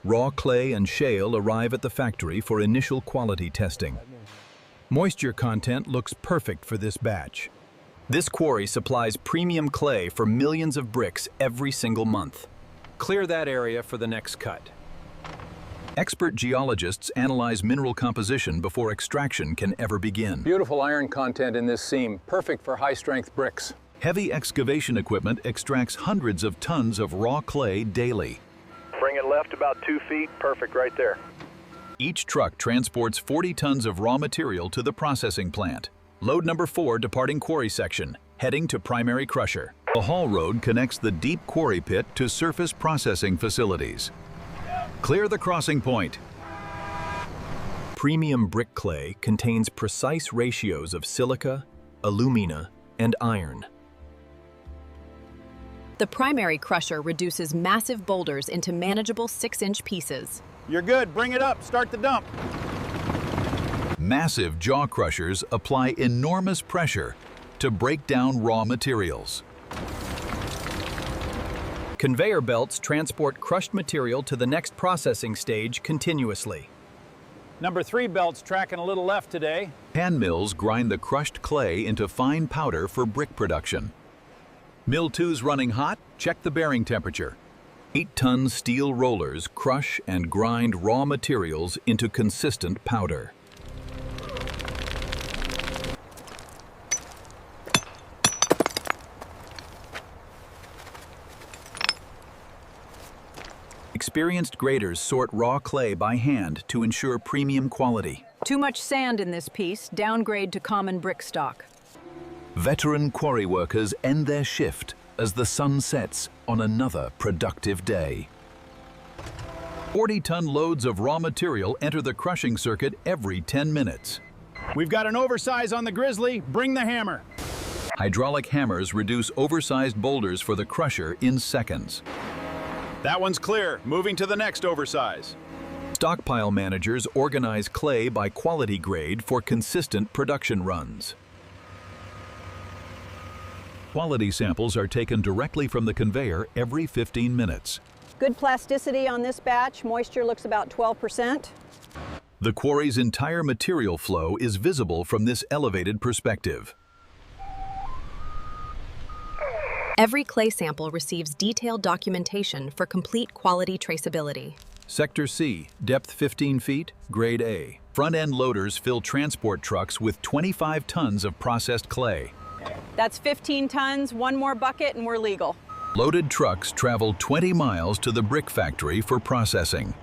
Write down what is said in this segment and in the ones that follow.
Raw clay and shale arrive at the factory for initial quality testing. Moisture content looks perfect for this batch. This quarry supplies premium clay for millions of bricks every single month. Clear that area for the next cut. Expert geologists analyze mineral composition before extraction can ever begin. Beautiful iron content in this seam, perfect for high-strength bricks. Heavy excavation equipment extracts hundreds of tons of raw clay daily. Bring it left about 2 feet, perfect right there. Each truck transports 40 tons of raw material to the processing plant. Load number 4 departing quarry section, heading to primary crusher. The haul road connects the deep quarry pit to surface processing facilities. Clear the crossing point. Premium brick clay contains precise ratios of silica, alumina, and iron. The primary crusher reduces massive boulders into manageable 6-inch pieces. You're good, bring it up, start the dump. Massive jaw crushers apply enormous pressure to break down raw materials. Conveyor belts transport crushed material to the next processing stage continuously. Number 3 belt's tracking a little left today. Hand mills grind the crushed clay into fine powder for brick production. Mill 2's running hot, check the bearing temperature. 8-ton steel rollers crush and grind raw materials into consistent powder. Experienced graders sort raw clay by hand to ensure premium quality. Too much sand in this piece, downgrade to common brick stock. Veteran quarry workers end their shift as the sun sets on another productive day. 40-ton loads of raw material enter the crushing circuit every 10 minutes. We've got an oversize on the Grizzly, bring the hammer. Hydraulic hammers reduce oversized boulders for the crusher in seconds. That one's clear, moving to the next oversize. Stockpile managers organize clay by quality grade for consistent production runs. Quality samples are taken directly from the conveyor every 15 minutes. Good plasticity on this batch. Moisture looks about 12%. The quarry's entire material flow is visible from this elevated perspective. Every clay sample receives detailed documentation for complete quality traceability. Sector C, depth 15 feet, grade A. Front-end loaders fill transport trucks with 25 tons of processed clay. That's 15 tons, one more bucket, and we're legal. Loaded trucks travel 20 miles to the brick factory for processing.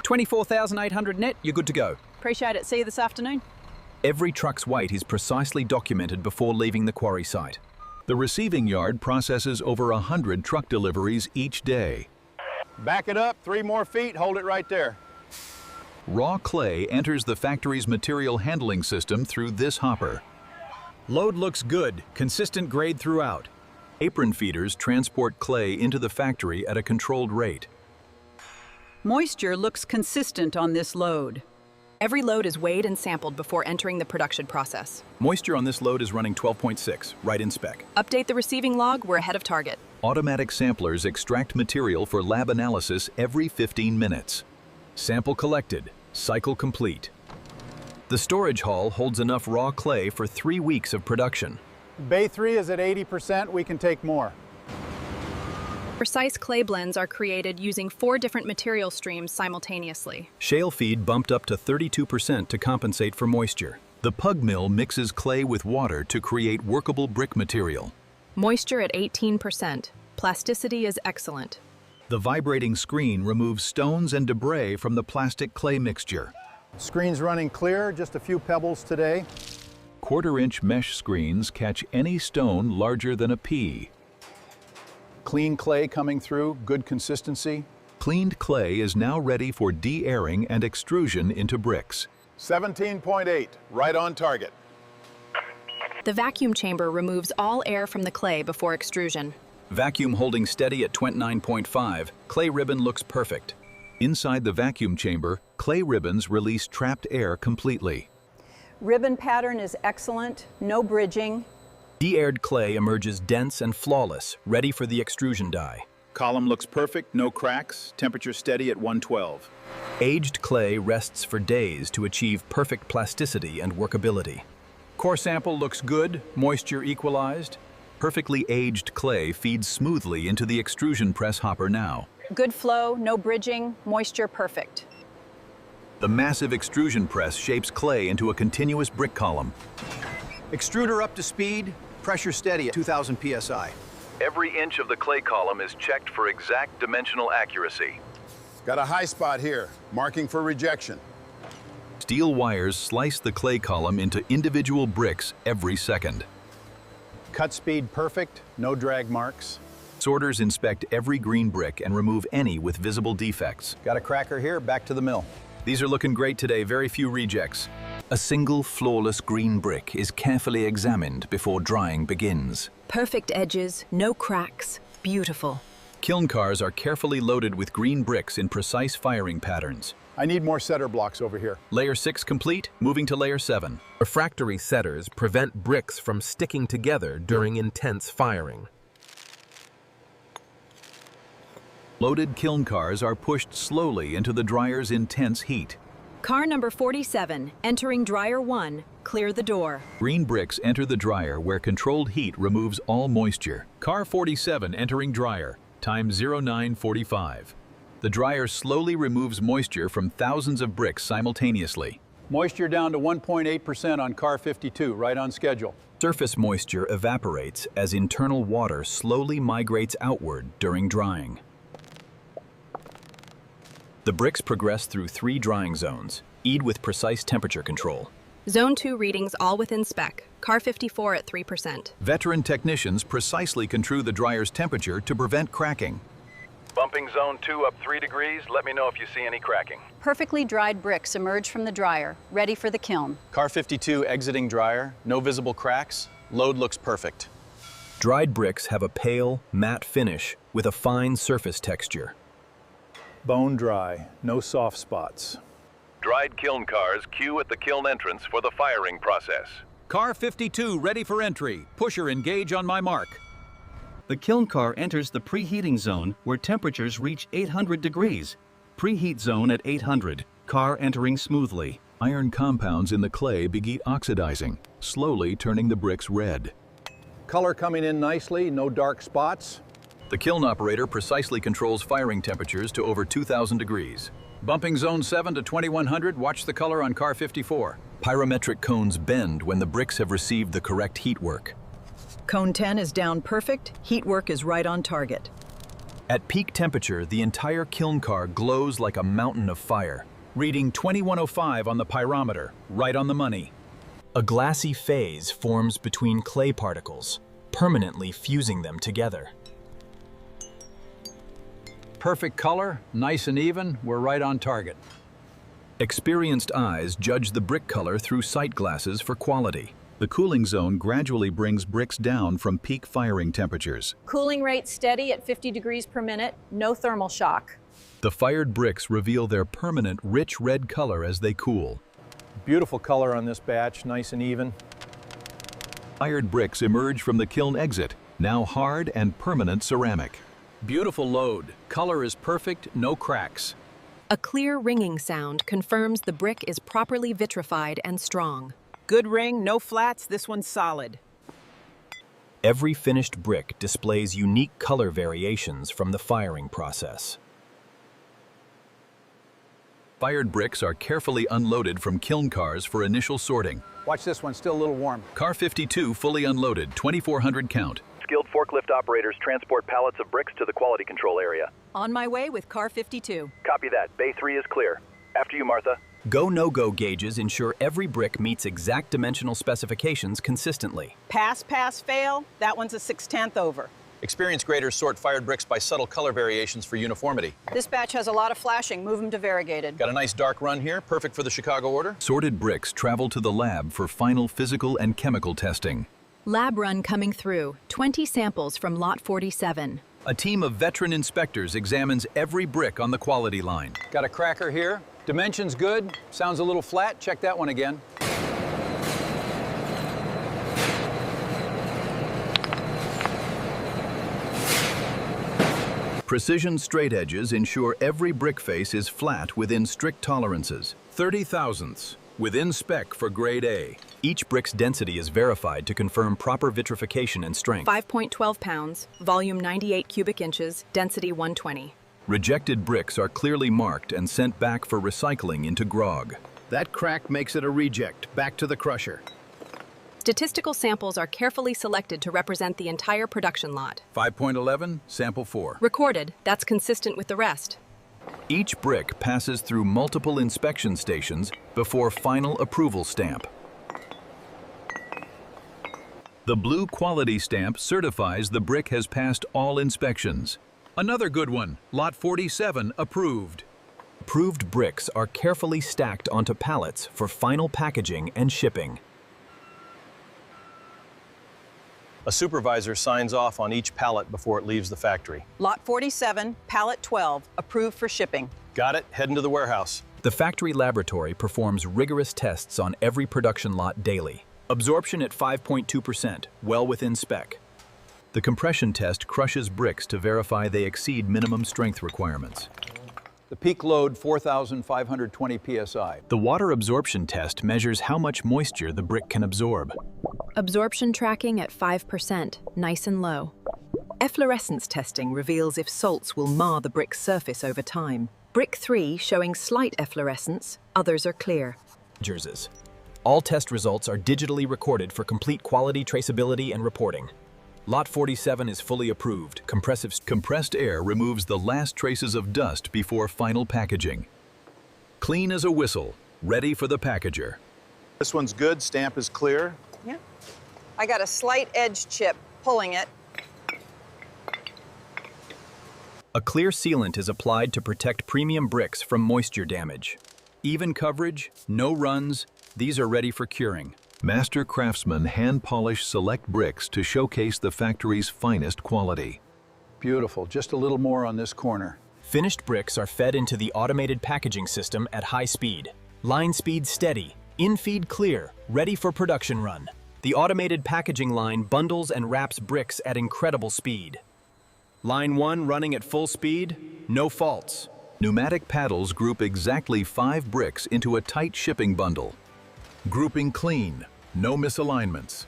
24,800 net, you're good to go. Appreciate it. See you this afternoon. Every truck's weight is precisely documented before leaving the quarry site. The receiving yard processes over 100 truck deliveries each day. Back it up, 3 more feet, hold it right there. Raw clay enters the factory's material handling system through this hopper. Load looks good, consistent grade throughout. Apron feeders transport clay into the factory at a controlled rate. Moisture looks consistent on this load. Every load is weighed and sampled before entering the production process. Moisture on this load is running 12.6, right in spec. Update the receiving log, we're ahead of target. Automatic samplers extract material for lab analysis every 15 minutes. Sample collected, cycle complete. The storage hall holds enough raw clay for 3 weeks of production. Bay 3 is at 80%, we can take more. Precise clay blends are created using 4 different material streams simultaneously. Shale feed bumped up to 32% to compensate for moisture. The pug mill mixes clay with water to create workable brick material. Moisture at 18%. Plasticity is excellent. The vibrating screen removes stones and debris from the plastic clay mixture. Screen's running clear, just a few pebbles today. 1/4-inch mesh screens catch any stone larger than a pea. Clean clay coming through, good consistency. Cleaned clay is now ready for de-airing and extrusion into bricks. 17.8, right on target. The vacuum chamber removes all air from the clay before extrusion. Vacuum holding steady at 29.5, clay ribbon looks perfect. Inside the vacuum chamber, clay ribbons release trapped air completely. Ribbon pattern is excellent, no bridging. De-aired clay emerges dense and flawless, ready for the extrusion die. Column looks perfect, no cracks, temperature steady at 112. Aged clay rests for days to achieve perfect plasticity and workability. Core sample looks good, moisture equalized. Perfectly aged clay feeds smoothly into the extrusion press hopper now. Good flow, no bridging, moisture perfect. The massive extrusion press shapes clay into a continuous brick column. Extruder up to speed, pressure steady at 2000 psi. Every inch of the clay column is checked for exact dimensional accuracy. Got a high spot here, marking for rejection. Steel wires slice the clay column into individual bricks every second. Cut speed perfect, no drag marks. Sorters inspect every green brick and remove any with visible defects. Got a cracker here, back to the mill. These are looking great today, very few rejects. A single flawless green brick is carefully examined before drying begins. Perfect edges, no cracks, beautiful. Kiln cars are carefully loaded with green bricks in precise firing patterns. I need more setter blocks over here. Layer 6 complete, moving to layer 7. Refractory setters prevent bricks from sticking together during intense firing. Loaded kiln cars are pushed slowly into the dryer's intense heat. Car number 47, entering dryer 1, clear the door. Green bricks enter the dryer where controlled heat removes all moisture. Car 47 entering dryer, time 0945. The dryer slowly removes moisture from thousands of bricks simultaneously. Moisture down to 1.8% on car 52, right on schedule. Surface moisture evaporates as internal water slowly migrates outward during drying. The bricks progress through 3 drying zones, each with precise temperature control. Zone 2 readings all within spec. Car 54 at 3%. Veteran technicians precisely control the dryer's temperature to prevent cracking. Bumping zone 2 up 3 degrees. Let me know if you see any cracking. Perfectly dried bricks emerge from the dryer, ready for the kiln. Car 52 exiting dryer, no visible cracks, load looks perfect. Dried bricks have a pale, matte finish with a fine surface texture. Bone dry, no soft spots. Dried kiln cars queue at the kiln entrance for the firing process. Car 52 ready for entry. Pusher engage on my mark. The kiln car enters the preheating zone where temperatures reach 800 degrees. Preheat zone at 800. Car entering smoothly. Iron compounds in the clay begin oxidizing, slowly turning the bricks red. Color coming in nicely, no dark spots. The kiln operator precisely controls firing temperatures to over 2,000 degrees. Bumping zone 7 to 2100, watch the color on car 54. Pyrometric cones bend when the bricks have received the correct heat work. Cone 10 is down perfect, heat work is right on target. At peak temperature, the entire kiln car glows like a mountain of fire. Reading 2105 on the pyrometer, right on the money. A glassy phase forms between clay particles, permanently fusing them together. Perfect color, nice and even, we're right on target. Experienced eyes judge the brick color through sight glasses for quality. The cooling zone gradually brings bricks down from peak firing temperatures. Cooling rate steady at 50 degrees per minute, no thermal shock. The fired bricks reveal their permanent rich red color as they cool. Beautiful color on this batch, nice and even. Fired bricks emerge from the kiln exit, now hard and permanent ceramic. Beautiful load, color is perfect, no cracks. A clear ringing sound confirms the brick is properly vitrified and strong. Good ring, no flats, this one's solid. Every finished brick displays unique color variations from the firing process. Fired bricks are carefully unloaded from kiln cars for initial sorting. Watch this one, still a little warm. Car 52 fully unloaded, 2,400 count. Skilled forklift operators transport pallets of bricks to the quality control area. On my way with car 52. Copy that. Bay 3 is clear. After you, Martha. Go, no-go gauges ensure every brick meets exact dimensional specifications consistently. Pass, pass, fail, that one's a 6/10 over. Experienced graders sort fired bricks by subtle color variations for uniformity. This batch has a lot of flashing, move them to variegated. Got a nice dark run here, perfect for the Chicago order. Sorted bricks travel to the lab for final physical and chemical testing. Lab run coming through, 20 samples from lot 47. A team of veteran inspectors examines every brick on the quality line. Got a cracker here. Dimensions good, sounds a little flat, check that one again. Precision straight edges ensure every brick face is flat within strict tolerances. 30 thousandths, within spec for grade A. Each brick's density is verified to confirm proper vitrification and strength. 5.12 pounds, volume 98 cubic inches, density 120. Rejected bricks are clearly marked and sent back for recycling into grog. That crack makes it a reject, back to the crusher. Statistical samples are carefully selected to represent the entire production lot. 5.11, sample 4. Recorded, that's consistent with the rest. Each brick passes through multiple inspection stations before final approval stamp. The blue quality stamp certifies the brick has passed all inspections. Another good one, lot 47, approved. Approved bricks are carefully stacked onto pallets for final packaging and shipping. A supervisor signs off on each pallet before it leaves the factory. Lot 47, pallet 12, approved for shipping. Got it, heading to the warehouse. The factory laboratory performs rigorous tests on every production lot daily. Absorption at 5.2%, well within spec. The compression test crushes bricks to verify they exceed minimum strength requirements. The peak load, 4,520 psi. The water absorption test measures how much moisture the brick can absorb. Absorption tracking at 5%, nice and low. Efflorescence testing reveals if salts will mar the brick's surface over time. Brick 3 showing slight efflorescence, others are clear. Jerseys. All test results are digitally recorded for complete quality traceability and reporting. Lot 47 is fully approved. Compressed air removes the last traces of dust before final packaging. Clean as a whistle, ready for the packager. This one's good, stamp is clear. Yeah. I got a slight edge chip pulling it. A clear sealant is applied to protect premium bricks from moisture damage. Even coverage, no runs, these are ready for curing. Master craftsmen hand-polish select bricks to showcase the factory's finest quality. Beautiful, just a little more on this corner. Finished bricks are fed into the automated packaging system at high speed. Line speed steady, in-feed clear, ready for production run. The automated packaging line bundles and wraps bricks at incredible speed. Line 1 running at full speed, no faults. Pneumatic paddles group exactly 5 bricks into a tight shipping bundle. Grouping clean, no misalignments.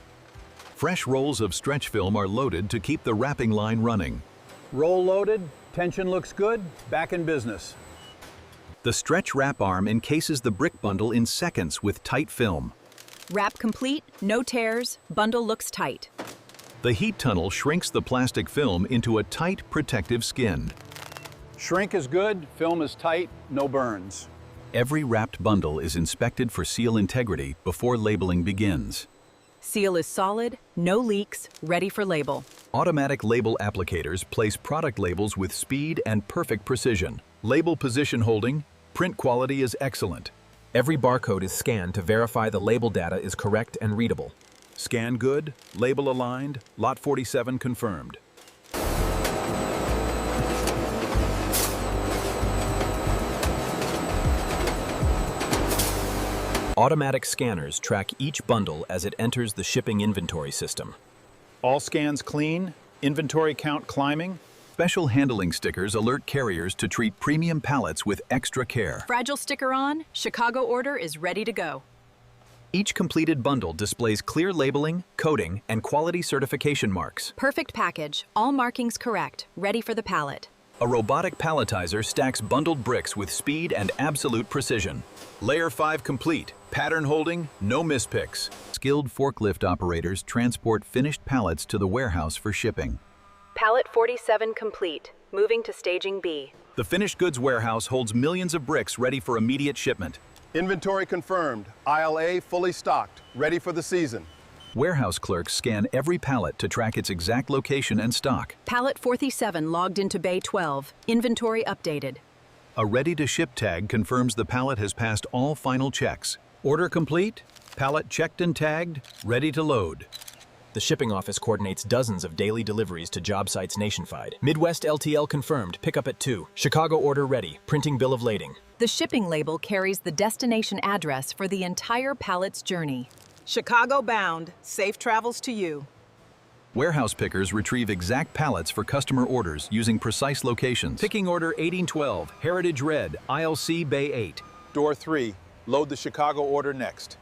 Fresh rolls of stretch film are loaded to keep the wrapping line running. Roll loaded, tension looks good, back in business. The stretch wrap arm encases the brick bundle in seconds with tight film. Wrap complete, no tears, bundle looks tight. The heat tunnel shrinks the plastic film into a tight, protective skin. Shrink is good, film is tight, no burns. Every wrapped bundle is inspected for seal integrity before labeling begins. Seal is solid, no leaks, ready for label. Automatic label applicators place product labels with speed and perfect precision. Label position holding, print quality is excellent. Every barcode is scanned to verify the label data is correct and readable. Scan good, label aligned, lot 47 confirmed. Automatic scanners track each bundle as it enters the shipping inventory system. All scans clean, inventory count climbing. Special handling stickers alert carriers to treat premium pallets with extra care. Fragile sticker on, Chicago order is ready to go. Each completed bundle displays clear labeling, coding, and quality certification marks. Perfect package, all markings correct, ready for the pallet. A robotic palletizer stacks bundled bricks with speed and absolute precision. Layer 5 complete, pattern holding, no mispicks. Skilled forklift operators transport finished pallets to the warehouse for shipping. Pallet 47 complete, moving to staging B. The finished goods warehouse holds millions of bricks ready for immediate shipment. Inventory confirmed. Aisle A fully stocked, ready for the season. Warehouse clerks scan every pallet to track its exact location and stock. Pallet 47 logged into Bay 12, inventory updated. A ready-to-ship tag confirms the pallet has passed all final checks. Order complete, pallet checked and tagged, ready to load. The shipping office coordinates dozens of daily deliveries to job sites nationwide. Midwest LTL confirmed, pickup at 2. Chicago order ready, printing bill of lading. The shipping label carries the destination address for the entire pallet's journey. Chicago bound, safe travels to you. Warehouse pickers retrieve exact pallets for customer orders using precise locations. Picking order 1812, Heritage Red, Aisle C, Bay 8. Door 3. Load the Chicago order next.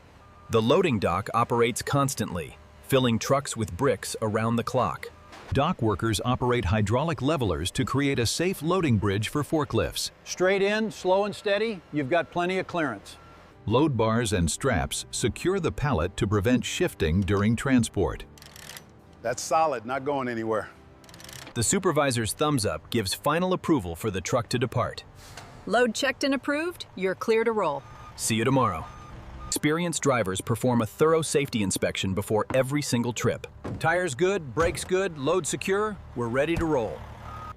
The loading dock operates constantly, filling trucks with bricks around the clock. Dock workers operate hydraulic levelers to create a safe loading bridge for forklifts. Straight in, slow and steady, you've got plenty of clearance. Load bars and straps secure the pallet to prevent shifting during transport. That's solid, not going anywhere. The supervisor's thumbs up gives final approval for the truck to depart. Load checked and approved, you're clear to roll. See you tomorrow. Experienced drivers perform a thorough safety inspection before every single trip. Tires good, brakes good, load secure, we're ready to roll.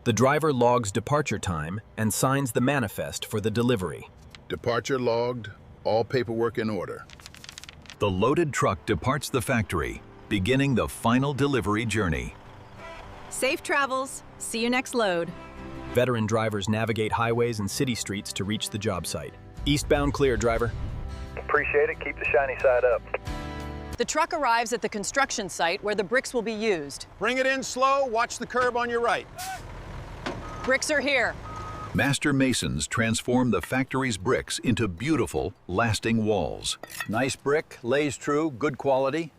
The driver logs departure time and signs the manifest for the delivery. Departure logged, all paperwork in order. The loaded truck departs the factory, beginning the final delivery journey. Safe travels. See you next load. Veteran drivers navigate highways and city streets to reach the job site. Eastbound clear, driver. Appreciate it. Keep the shiny side up. The truck arrives at the construction site where the bricks will be used. Bring it in slow, watch the curb on your right. Bricks are here. Master masons transform the factory's bricks into beautiful, lasting walls. Nice brick, lays true, good quality.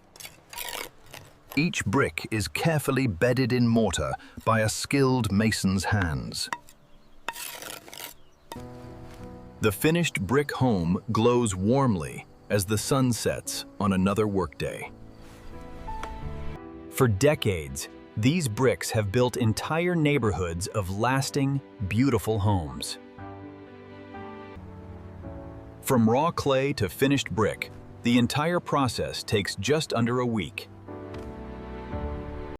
Each brick is carefully bedded in mortar by a skilled mason's hands. The finished brick home glows warmly as the sun sets on another workday. For decades, these bricks have built entire neighborhoods of lasting, beautiful homes. From raw clay to finished brick, the entire process takes just under a week.